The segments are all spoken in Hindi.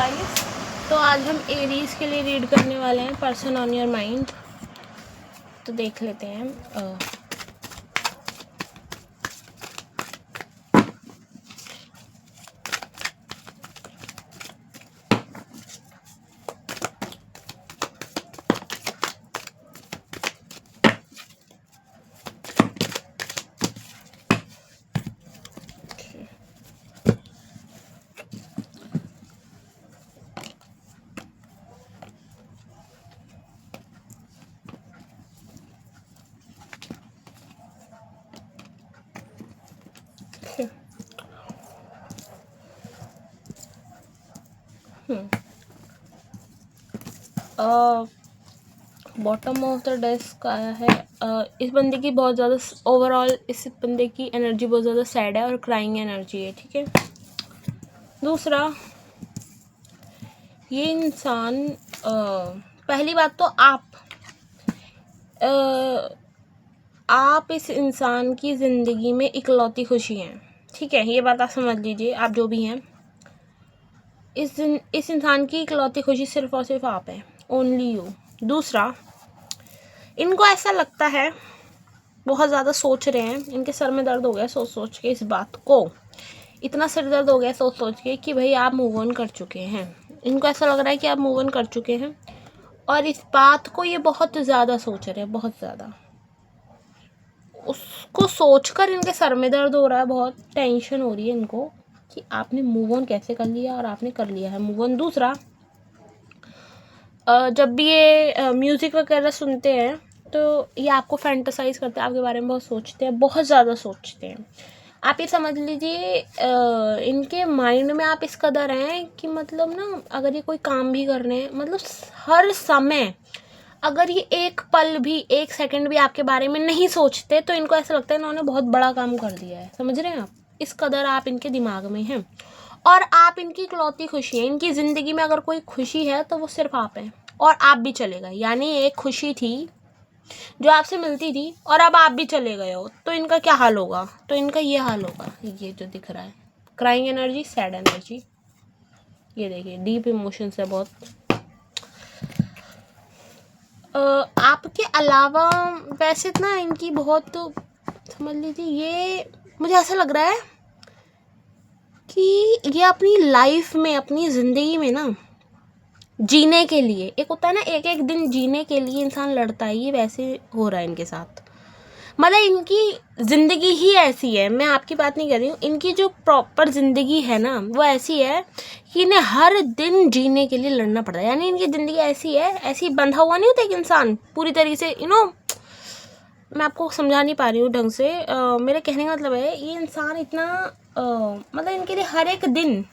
गाइस, तो आज हम एरीज के लिए रीड करने वाले हैं पर्सन ऑन योर माइंड। तो देख लेते हैं। बॉटम ऑफ द डेस्क आया है। इस बंदे की बहुत ज़्यादा ओवरऑल इस बंदे की एनर्जी बहुत ज़्यादा सैड है और क्राइंग एनर्जी है। ठीक है। दूसरा, ये इंसान पहली बात तो आप इस इंसान की ज़िंदगी में इकलौती खुशी हैं। ठीक है, ये बात आप समझ लीजिए, आप जो भी हैं, इस इंसान की इकलौती खुशी सिर्फ और सिर्फ आप हैं, ओनली यू। दूसरा, इनको ऐसा लगता है, बहुत ज़्यादा सोच रहे हैं, इनके सर में दर्द हो गया सोच सोच के, इस बात को इतना सिर दर्द हो गया सोच सोच के कि भाई आप मूव ऑन कर चुके हैं। इनको ऐसा लग रहा है कि आप मूव ऑन कर चुके हैं और इस बात को ये बहुत ज़्यादा सोच रहे हैं, बहुत ज़्यादा। उसको सोचकर इनके सर में दर्द हो रहा है, बहुत टेंशन हो रही है इनको कि आपने मूव ऑन कैसे कर लिया, और आपने कर लिया है मूव ऑन। दूसरा, जब भी ये म्यूज़िक वगैरह सुनते हैं तो ये आपको फैंटेसाइज करते हैं, आपके बारे में बहुत सोचते हैं, बहुत ज़्यादा सोचते हैं। आप ये समझ लीजिए, इनके माइंड में आप इस कदर हैं कि मतलब ना, अगर ये कोई काम भी कर रहे हैं, मतलब हर समय, अगर ये एक पल भी, एक सेकंड भी आपके बारे में नहीं सोचते तो इनको ऐसा लगता है इन्होंने बहुत बड़ा काम कर दिया है। समझ रहे हैं आप? इस कदर आप इनके दिमाग में हैं और आप इनकी इकलौती खुशी है। इनकी ज़िंदगी में अगर कोई खुशी है तो वो सिर्फ आप हैं, और आप भी चले गए। यानी एक खुशी थी जो आपसे मिलती थी और अब आप भी चले गए हो, तो इनका क्या हाल होगा? तो इनका ये हाल होगा, ये जो दिख रहा है, क्राइंग एनर्जी, सैड एनर्जी। ये देखिए, डीप इमोशंस है बहुत। आपके अलावा वैसे ना इनकी बहुत, समझ लीजिए, ये मुझे ऐसा लग रहा है कि ये अपनी लाइफ में, अपनी ज़िंदगी में ना, जीने के लिए, एक होता है ना, एक एक दिन जीने के लिए इंसान लड़ता है, ये वैसे हो रहा है इनके साथ। मतलब इनकी ज़िंदगी ही ऐसी है, मैं आपकी बात नहीं कर रही हूँ, इनकी जो प्रॉपर ज़िंदगी है ना वो ऐसी है कि इन्हें हर दिन जीने के लिए लड़ना पड़ता है। यानी इनकी ज़िंदगी ऐसी है, ऐसी बंधा हुआ नहीं होता एक इंसान पूरी तरीके से, मैं आपको समझा नहीं पा रही हूँ ढंग से। मेरे कहने का मतलब है, ये इंसान इतना मतलब इनके लिए हर एक दिन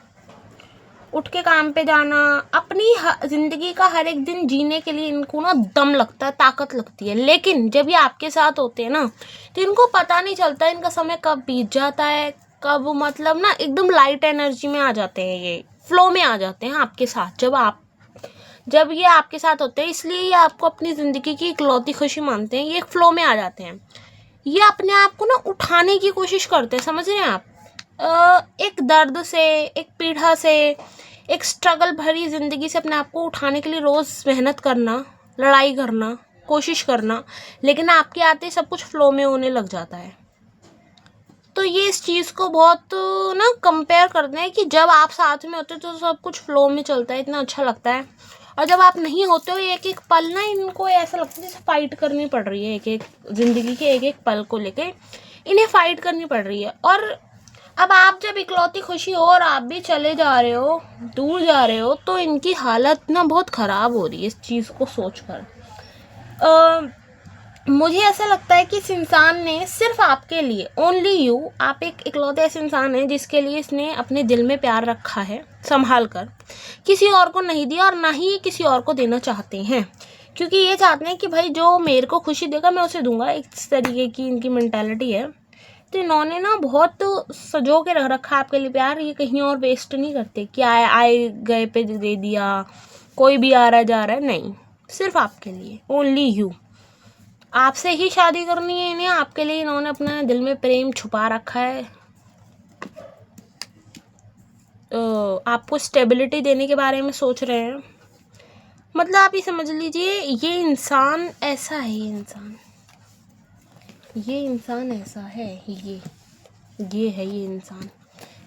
उठ के काम पे जाना, अपनी ज़िंदगी का हर एक दिन जीने के लिए इनको ना दम लगता है, ताकत लगती है। लेकिन जब ये आपके साथ होते हैं ना, तो इनको पता नहीं चलता इनका समय कब बीत जाता है, कब, मतलब ना एकदम लाइट एनर्जी में आ जाते हैं, ये फ्लो में आ जाते हैं आपके साथ। जब ये आपके साथ होते हैं, इसलिए ये आपको अपनी ज़िंदगी की इकलौती खुशी मानते हैं, ये फ्लो में आ जाते हैं। ये अपने आप को ना उठाने की कोशिश करते हैं, समझ रहे हैं आप? एक दर्द से, एक पीड़ा से, एक स्ट्रगल भरी ज़िंदगी से अपने आप को उठाने के लिए रोज़ मेहनत करना, लड़ाई करना, कोशिश करना, लेकिन आपके आते सब कुछ फ्लो में होने लग जाता है। तो ये इस चीज़ को बहुत ना कंपेयर करते हैं कि जब आप साथ में होते तो सब कुछ फ्लो में चलता है, इतना अच्छा लगता है, और जब आप नहीं होते हो, एक एक पल ना इनको ऐसा लगता है जैसे फाइट करनी पड़ रही है, एक एक ज़िंदगी के एक एक पल को लेके इन्हें फाइट करनी पड़ रही है। और अब आप जब इकलौती खुशी हो और आप भी चले जा रहे हो, दूर जा रहे हो, तो इनकी हालत ना बहुत ख़राब हो रही है इस चीज़ को सोचकर। मुझे ऐसा लगता है कि इस इंसान ने सिर्फ आपके लिए, ओनली यू, आप एक इकलौते ऐसे इंसान हैं जिसके लिए इसने अपने दिल में प्यार रखा है संभाल कर, किसी और को नहीं दिया और ना ही किसी और को देना चाहते हैं, क्योंकि ये चाहते हैं कि भाई जो मेरे को खुशी देगा मैं उसे दूंगा। इस तरीके की इनकी मेंटालिटी है। तो इन्होंने ना बहुत सजो के रख रखा है आपके लिए प्यार, ये कहीं और वेस्ट नहीं करते कि आए गए पे दे दिया, कोई भी आ रहा जा रहा है, नहीं, सिर्फ आपके लिए, ओनली यू। आपसे ही शादी करनी है इन्हें, आपके लिए इन्होंने अपना दिल में प्रेम छुपा रखा है। आपको स्टेबिलिटी देने के बारे में सोच रहे हैं। मतलब आप ये समझ लीजिए ये इंसान ऐसा है, ये इंसान ऐसा है, ये है ये इंसान,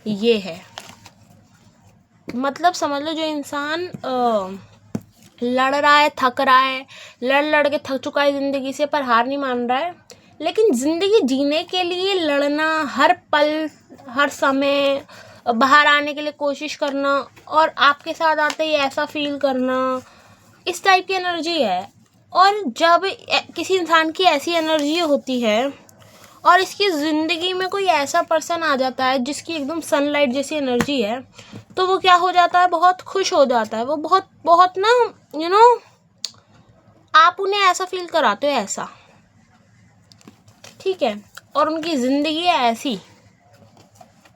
ये है। मतलब समझ लो जो इंसान लड़ रहा है, थक रहा है, लड़ के थक चुका है ज़िंदगी से, पर हार नहीं मान रहा है, लेकिन ज़िंदगी जीने के लिए लड़ना, हर पल हर समय बाहर आने के लिए कोशिश करना, और आपके साथ आते ही ऐसा फील करना, इस टाइप की एनर्जी है। और जब किसी इंसान की ऐसी एनर्जी होती है और इसकी ज़िंदगी में कोई ऐसा पर्सन आ जाता है जिसकी एकदम सनलाइट जैसी एनर्जी है, तो वो क्या हो जाता है, बहुत खुश हो जाता है। वो बहुत बहुत ना आप उन्हें ऐसा फील कराते हो, ऐसा, ठीक है, और उनकी ज़िंदगी है ऐसी,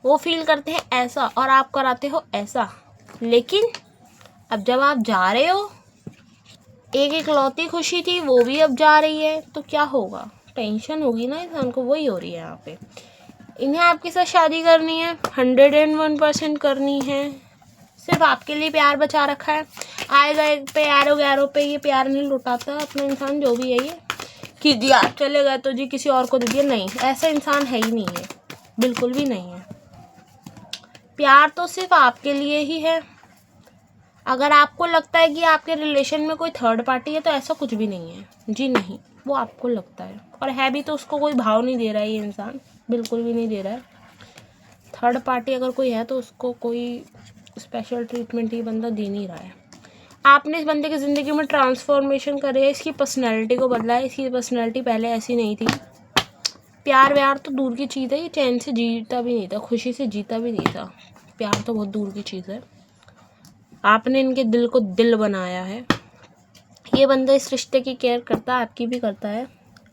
वो फील करते हैं ऐसा और आप कराते हो ऐसा। लेकिन अब जब आप जा रहे हो, एक इकलौती खुशी थी वो भी अब जा रही है, तो क्या होगा, टेंशन होगी ना इंसान को, वही हो रही है यहाँ पे। इन्हें आपके साथ शादी करनी है, 101% करनी है, सिर्फ आपके लिए प्यार बचा रखा है। आएगा एक पे एरो पे ये प्यार नहीं लुटाता अपना इंसान, जो भी है ये, कि जी आप चले गए तो जी किसी और को दे दिया, नहीं, ऐसा इंसान है ही नहीं है, बिल्कुल भी नहीं है। प्यार तो सिर्फ आपके लिए ही है। अगर आपको लगता है कि आपके रिलेशन में कोई थर्ड पार्टी है, तो ऐसा कुछ भी नहीं है जी, नहीं, वो आपको लगता है, और है भी तो उसको कोई भाव नहीं दे रहा है ये इंसान, बिल्कुल भी नहीं दे रहा है। थर्ड पार्टी अगर कोई है तो उसको कोई स्पेशल ट्रीटमेंट ये बंदा दे नहीं रहा है। आपने इस बंदे की ज़िंदगी में ट्रांसफॉर्मेशन करी है, इसकी पर्सनैलिटी को बदला है। इसकी पर्सनैलिटी पहले ऐसी नहीं थी। प्यार व्यार तो दूर की चीज़ है, ये चैन से जीता भी नहीं था, खुशी से जीता भी नहीं था। प्यार तो बहुत दूर की चीज़ है। आपने इनके दिल को दिल बनाया है। ये बंदा इस रिश्ते की केयर करता है, आपकी भी करता है,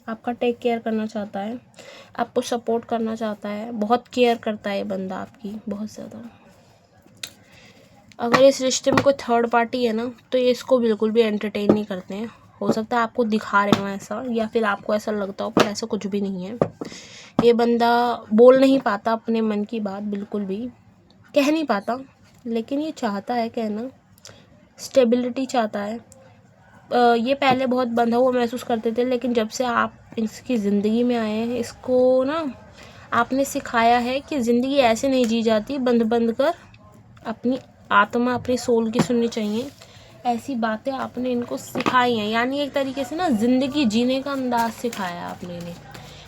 आपका टेक केयर करना चाहता है, आपको सपोर्ट करना चाहता है, बहुत केयर करता है ये बंदा आपकी, बहुत ज़्यादा। अगर इस रिश्ते में कोई थर्ड पार्टी है ना, तो ये इसको बिल्कुल भी एंटरटेन नहीं करते हैं। हो सकता है आपको दिखा रहे हो ऐसा, या फिर आपको ऐसा लगता हो, पर ऐसा कुछ भी नहीं है। ये बंदा बोल नहीं पाता अपने मन की बात, बिल्कुल भी कह नहीं पाता, लेकिन ये चाहता है कहना, स्टेबिलिटी चाहता है। ये पहले बहुत बंधा हुआ महसूस करते थे, लेकिन जब से आप इसकी ज़िंदगी में आए हैं, इसको ना आपने सिखाया है कि ज़िंदगी ऐसे नहीं जी जाती, बंद बंद कर अपनी आत्मा, अपनी सोल की सुननी चाहिए, ऐसी बातें आपने इनको सिखाई हैं। यानी एक तरीके से ना ज़िंदगी जीने का अंदाज़ सिखाया आपने इन्हें।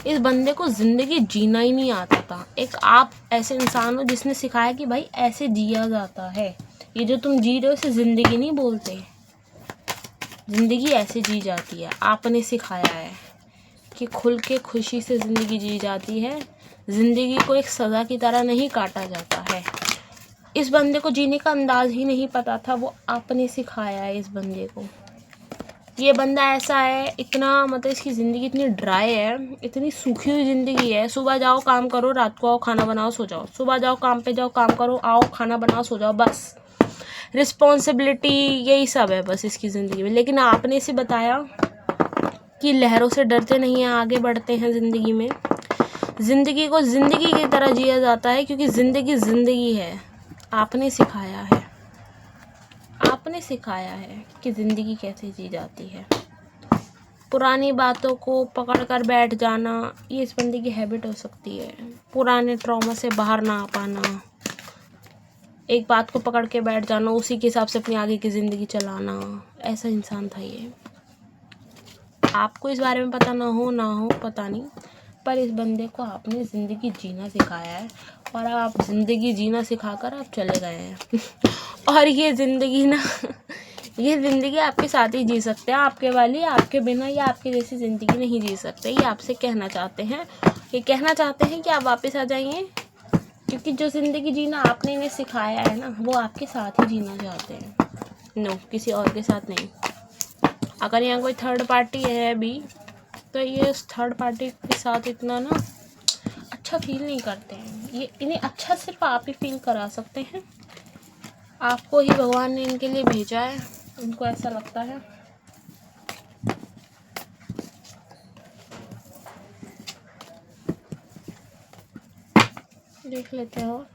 इस बंदे को ज़िंदगी जीना ही नहीं आता था। एक आप ऐसे इंसान हो जिसने सिखाया कि भाई ऐसे जिया जाता है, ये जो तुम जी रहे हो इसे ज़िंदगी नहीं बोलते, ज़िंदगी ऐसे जी जाती है। आपने सिखाया है कि खुल के खुशी से ज़िंदगी जी जाती है, ज़िंदगी को एक सज़ा की तरह नहीं काटा जाता है। इस बंदे को जीने का अंदाज़ ही नहीं पता था, वो आपने सिखाया है इस बंदे को। ये बंदा ऐसा है, इतना मतलब इसकी ज़िंदगी इतनी ड्राई है, इतनी सूखी हुई ज़िंदगी है। सुबह जाओ काम करो, रात को आओ खाना बनाओ सो जाओ, सुबह जाओ काम पे जाओ, काम करो, आओ खाना बनाओ सो जाओ, बस रिस्पॉन्सिबिलिटी यही सब है बस इसकी ज़िंदगी में। लेकिन आपने इसे बताया कि लहरों से डरते नहीं हैं, आगे बढ़ते हैं ज़िंदगी में। ज़िंदगी को ज़िंदगी की तरह जिया जाता है, क्योंकि ज़िंदगी ज़िंदगी है। आपने सिखाया है, आपने सिखाया है कि ज़िंदगी कैसे जी जाती है। पुरानी बातों को पकड़ कर बैठ जाना, ये इस बंदे की हैबिट हो सकती है। पुराने ट्रॉमा से बाहर ना आ पाना, एक बात को पकड़ के बैठ जाना, उसी के हिसाब से अपनी आगे की ज़िंदगी चलाना, ऐसा इंसान था ये। आपको इस बारे में पता ना हो पता नहीं, पर इस बंदे को आपने ज़िंदगी जीना सिखाया है, और आप ज़िंदगी जीना सिखाकर आप चले गए हैं। और ये ज़िंदगी ना ये ज़िंदगी आपके साथ ही जी सकते हैं, आपके वाली, आपके बिना या आपके जैसी ज़िंदगी नहीं जी सकते। ये आपसे कहना चाहते हैं, ये कहना चाहते हैं कि आप वापस आ जाइए, क्योंकि जो ज़िंदगी जीना आपने इन्हें सिखाया है ना, वो आपके साथ ही जीना चाहते हैं, नो किसी और के साथ नहीं। अगर यहाँ कोई थर्ड पार्टी है भी, तो ये उस थर्ड पार्टी के साथ इतना ना अच्छा फील नहीं करते हैं। ये इन्हें अच्छा सिर्फ आप ही फील करा सकते हैं। आपको ही भगवान ने इनके लिए भेजा है, उनको ऐसा लगता है। देख लेते हो।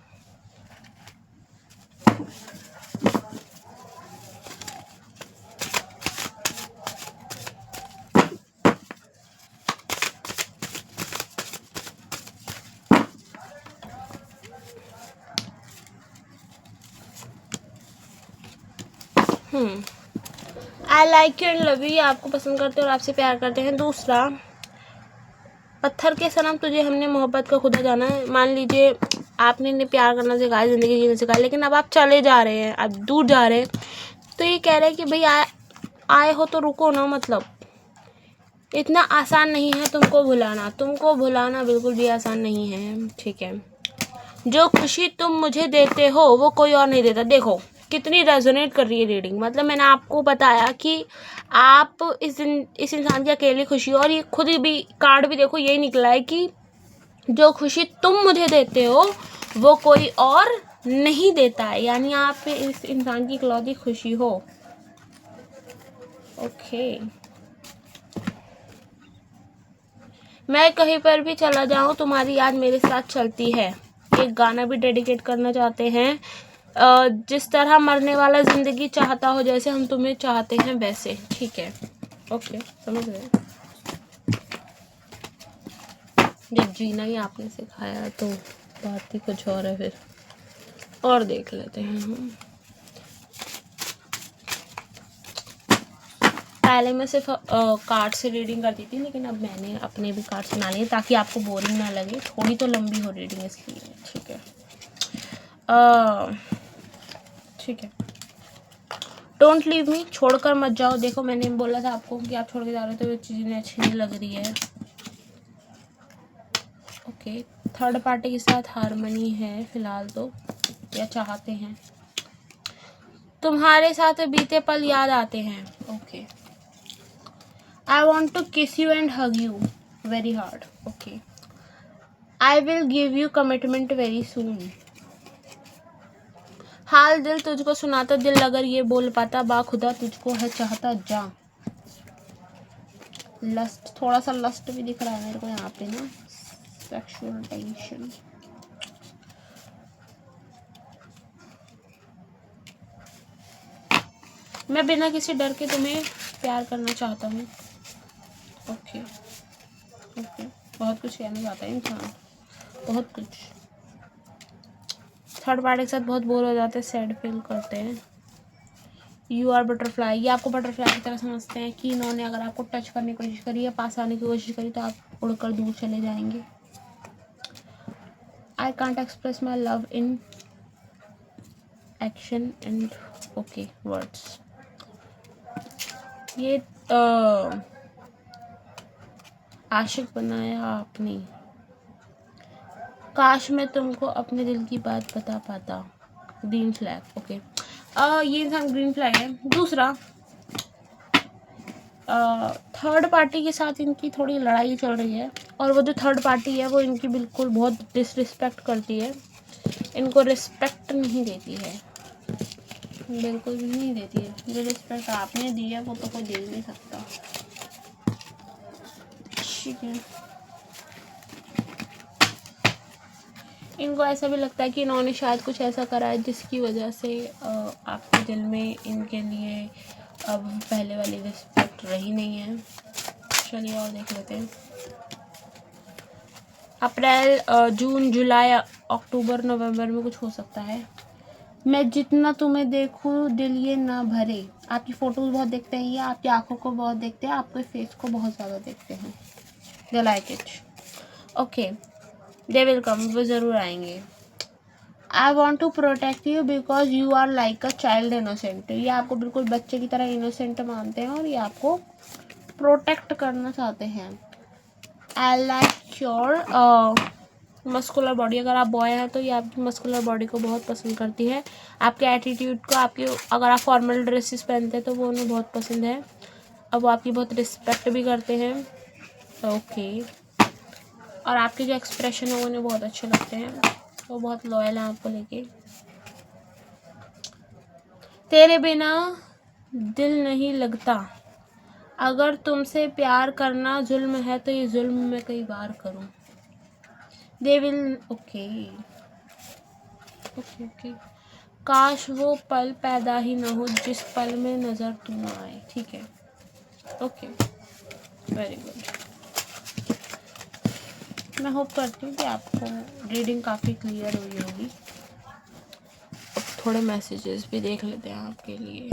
I like you and love you, ये आपको पसंद करते हैं और आपसे प्यार करते हैं। दूसरा, पत्थर के सनम तुझे हमने मोहब्बत का खुदा जाना है। मान लीजिए आपने इन्हें प्यार करना सिखाया, ज़िंदगी जीना सिखाया, लेकिन अब आप चले जा रहे हैं, आप दूर जा रहे हैं, तो ये कह रहे हैं कि भाई आए हो तो रुको ना। मतलब इतना आसान नहीं है तुमको भुलाना बिल्कुल भी आसान नहीं है, ठीक है। जो खुशी तुम मुझे देते हो वो कोई और नहीं देता। देखो कितनी रेजोनेट कर रही है रीडिंग। मतलब मैंने आपको बताया कि आप इस इंसान की अकेली खुशी, और ये खुद भी कार्ड भी देखो यही निकला है कि जो खुशी तुम मुझे देते हो वो कोई और नहीं देता है, यानी आप इस इंसान की इकलौती खुशी हो। ओके, मैं कहीं पर भी चला जाऊं तुम्हारी याद मेरे साथ चलती है। एक गाना भी डेडिकेट करना चाहते हैं। जिस तरह मरने वाला जिंदगी चाहता हो जैसे हम तुम्हें चाहते हैं वैसे, ठीक है। ओके, समझ गए। जब जीना ही आपने सिखाया तो बात ही कुछ और है। फिर और देख लेते हैं हम। पहले मैं सिर्फ कार्ड से रीडिंग करती थी, लेकिन अब मैंने अपने भी कार्ड्स बना लिए ताकि आपको बोरिंग ना लगे। थोड़ी तो लंबी हो रीडिंग इसलिए, ठीक है। ठीक है। डोंट लीव मी, छोड़कर मत जाओ। देखो मैंने बोला था आपको कि आप छोड़ के जा रहे हो तो ये चीज़ें अच्छी नहीं लग रही है। ओके, थर्ड पार्टी के साथ हारमनी है फिलहाल तो, या चाहते हैं। तुम्हारे साथ बीते पल याद आते हैं। Okay, I want to kiss you and hug you very hard. Okay, I will give you commitment very soon. हाल दिल तुझको सुनाता, दिल अगर ये बोल पाता, बाखुदा तुझको है चाहता जा। लस्ट, थोड़ा सा लस्ट भी दिख रहा है मेरे को यहाँ पे ना, सेक्सुअल टेंशन। मैं बिना किसी डर के तुम्हें प्यार करना चाहता हूँ। ओके ओके, बहुत कुछ कहना चाहता है इंसान, बहुत कुछ। थर्ड पार्टी के साथ बहुत बोर हो जाते हैं, सैड फील करते हैं। यू आर बटरफ्लाई, ये आपको बटरफ्लाई की तरह समझते हैं कि इन्होंने अगर आपको टच करने की कोशिश करी या पास आने की कोशिश करी तो आप उड़कर दूर चले जाएंगे। I can't express my love in action and okay words. ये आशिक बनाया आपने, काश मैं तुमको अपने दिल की बात बता पाता। Green flag. ओके, ये इंसान ग्रीन फ्लैग है। दूसरा, थर्ड पार्टी के साथ इनकी थोड़ी लड़ाई चल रही है, और वो जो थर्ड पार्टी है वो इनकी बिल्कुल बहुत डिसरिस्पेक्ट करती है, इनको रिस्पेक्ट नहीं देती है, बिल्कुल भी नहीं देती है। जो रिस्पेक्ट आपने दी है वो तो कोई दे नहीं सकता, ठीक है। इनको ऐसा भी लगता है कि इन्होंने शायद कुछ ऐसा करा है जिसकी वजह से आपके दिल में इनके लिए अब पहले वाली रिस्पेक्ट रही नहीं है। चलिए और देख लेते हैं। अप्रैल, जून, जुलाई, अक्टूबर, नवंबर में कुछ हो सकता है। मैं जितना तुम्हें देखूं दिल ये ना भरे। आपकी फ़ोटोज़ बहुत देखते हैं, ये आपकी आंखों को बहुत देखते हैं, आपके फेस को बहुत ज़्यादा देखते हैं। They like it. Okay, they will come, वो ज़रूर आएंगे। I want to protect you because you are like a child innocent. ये आपको बिल्कुल बच्चे की तरह इनोसेंट मानते हैं और ये आपको प्रोटेक्ट करना चाहते हैं। I like your muscular body. अगर आप बॉय हैं तो ये आपकी मस्कुलर बॉडी को बहुत पसंद करती है, आपके एटीट्यूड को, आपके अगर आप फॉर्मल ड्रेसेस पहनते हैं तो वो उन्हें बहुत पसंद है। अब वो आपकी बहुत रिस्पेक्ट भी करते हैं। ओके, और आपके जो एक्सप्रेशन है वो उन्हें बहुत अच्छे लगते हैं, वो बहुत लॉयल है आपको लेके। तेरे बिना दिल नहीं लगता, अगर तुमसे प्यार करना जुल्म है तो ये जुल्म मैं कई बार करूं। They will okay okay okay. काश वो पल पैदा ही ना हो जिस पल में नज़र तुम आए। ठीक है, ओके, वेरी गुड। मैं होप करती हूँ कि आपको रीडिंग काफ़ी क्लियर हुई होगी। अब थोड़े मैसेजेस भी देख लेते हैं आपके लिए।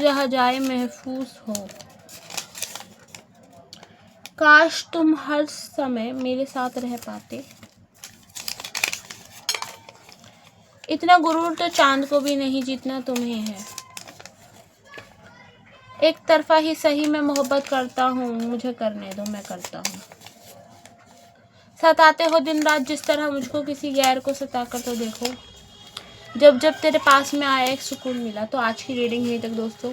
जहाँ जाए महफूज हो। काश तुम हर समय मेरे साथ रह पाते। इतना गुरूर तो चांद को भी नहीं जितना तुम्हें है। एक तरफा ही सही मैं मोहब्बत करता हूँ, मुझे करने दो, मैं करता हूँ। सताते हो दिन रात जिस तरह मुझको, किसी गैर को सताकर तो देखो। जब जब तेरे पास में आया एक सुकून मिला। तो आज की रीडिंग यहीं तक दोस्तों।